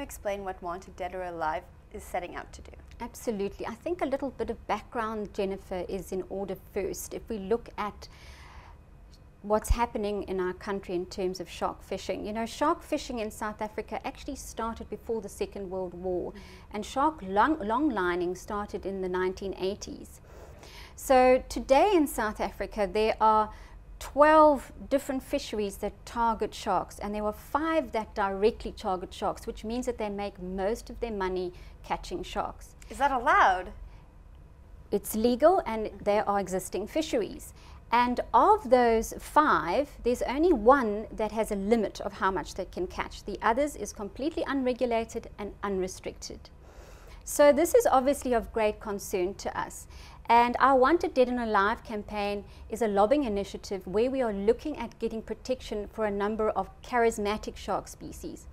explain what Wanted Dead or Alive is setting out to do? Absolutely. I think a little bit of background, Jennifer, is in order first. If we look at what's happening in our country in terms of shark fishing. You know, shark fishing in South Africa actually started before the Second World War, and shark long lining started in the 1980s. So today in South Africa there are 12 different fisheries that target sharks, and there were 5 that directly target sharks, which means that they make most of their money catching sharks. Is that allowed? It's legal, and there are existing fisheries. And of those 5, there's only 1 that has a limit of how much they can catch. The others is completely unregulated and unrestricted. So this is obviously of great concern to us. And our Wanted Dead and Alive campaign is a lobbying initiative where we are looking at getting protection for a number of charismatic shark species.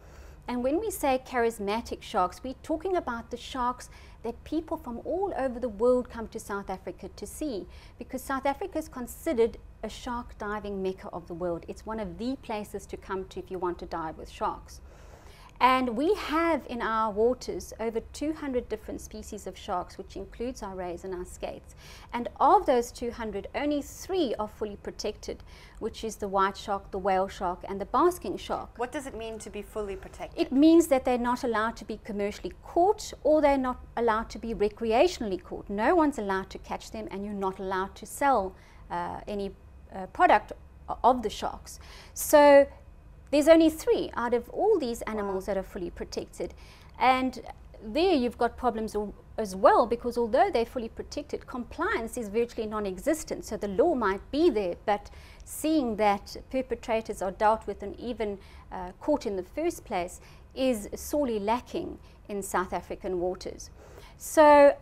And when we say charismatic sharks, we're talking about the sharks that people from all over the world come to South Africa to see, because South Africa is considered a shark diving mecca of the world. It's one of the places to come to if you want to dive with sharks. And we have in our waters over 200 different species of sharks, which includes our rays and our skates. And of those 200, only 3 are fully protected, which is the white shark, the whale shark, and the basking shark. What does it mean to be fully protected? It means that they're not allowed to be commercially caught, or they're not allowed to be recreationally caught. No one's allowed to catch them, and you're not allowed to sell any product of the sharks. So there's only 3 out of all these animals that are fully protected. And there you've got problems as well, because although they're fully protected, compliance is virtually non-existent. So the law might be there, but seeing that perpetrators are dealt with and even caught in the first place is sorely lacking in South African waters. So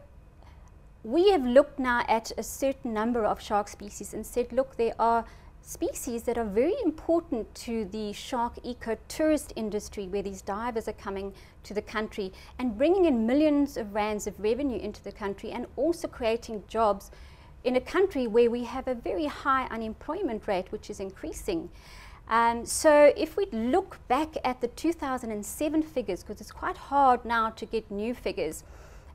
we have looked now at a certain number of shark species and said, look, there are species that are very important to the shark eco-tourist industry, where these divers are coming to the country and bringing in millions of rands of revenue into the country, and also creating jobs in a country where we have a very high unemployment rate, which is increasing. So if we look back at the 2007 figures, because it's quite hard now to get new figures,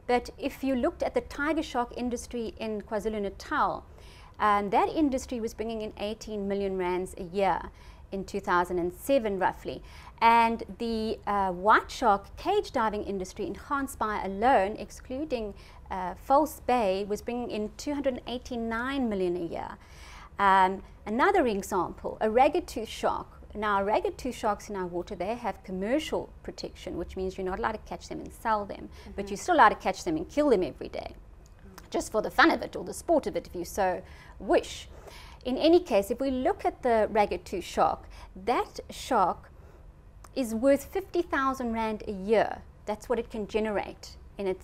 but if you looked at the tiger shark industry in KwaZulu-Natal, that industry was bringing in 18 million rands a year in 2007 roughly. And the white shark cage diving industry in Gansbaai alone, excluding False Bay, was bringing in 289 million a year. Another example, a ragged-tooth shark. Now, ragged-tooth sharks in our water, they have commercial protection, which means you're not allowed to catch them and sell them, but you're still allowed to catch them and kill them every day, just for the fun of it or the sport of it, if you so wish. In any case, if we look at the ragged-tooth shark, that shark is worth 50,000 rand a year. That's what it can generate in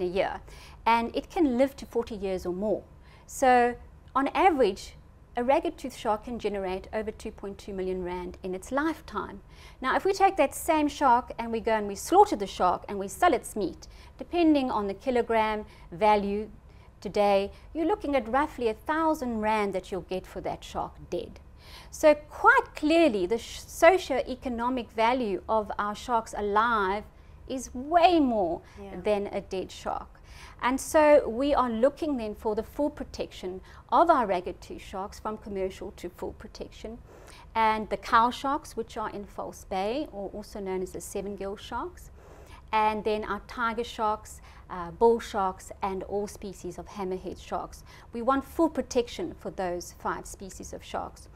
a year, and it can live to 40 years or more. So on average, a ragged-tooth shark can generate over 2.2 million rand in its lifetime. Now, if we take that same shark and we go and we slaughter the shark and we sell its meat, depending on the kilogram value today, you're looking at roughly 1,000 rand that you'll get for that shark dead. So quite clearly, the socio-economic value of our sharks alive is way more than a dead shark. And so we are looking then for the full protection of our ragged-tooth sharks, from commercial to full protection. And the cow sharks, which are in False Bay, or also known as the 7-gill sharks. And then our tiger sharks, bull sharks, and all species of hammerhead sharks. We want full protection for those 5 species of sharks.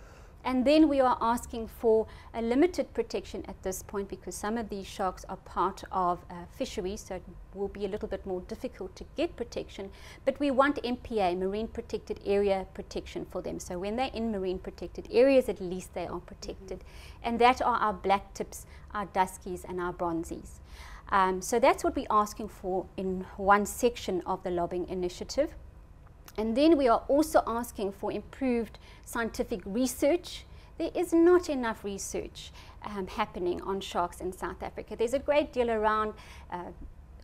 And then we are asking for a limited protection at this point, because some of these sharks are part of fisheries, so it will be a little bit more difficult to get protection. But we want MPA, Marine Protected Area protection for them. So when they're in marine protected areas, at least they are protected. And that are our black tips, our duskies, and our bronzies. So that's what we're asking for in one section of the lobbying initiative. And then we are also asking for improved scientific research. There is not enough research happening on sharks in South Africa. There's a great deal around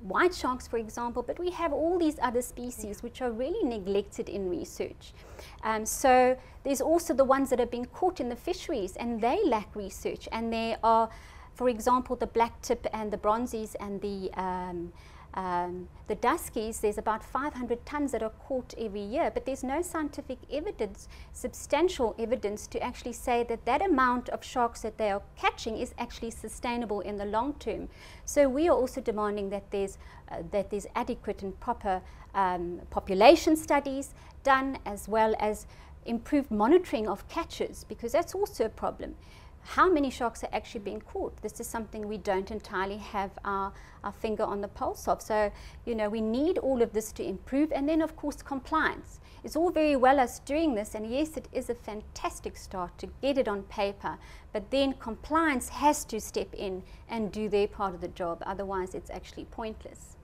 white sharks, for example, but we have all these other species which are really neglected in research. So there's also the ones that are being caught in the fisheries, and they lack research, and there are For example, the black tip and the bronzies and the duskies, there's about 500 tons that are caught every year, but there's no scientific evidence, substantial evidence, to actually say that that amount of sharks that they are catching is actually sustainable in the long term. So we are also demanding that there's adequate and proper population studies done, as well as improved monitoring of catches, because that's also a problem. How many sharks are actually being caught? This is something we don't entirely have our finger on the pulse of. So, you know, we need all of this to improve. And then, of course, compliance. It's all very well us doing this, and yes, it is a fantastic start to get it on paper, but then compliance has to step in and do their part of the job. Otherwise, it's actually pointless.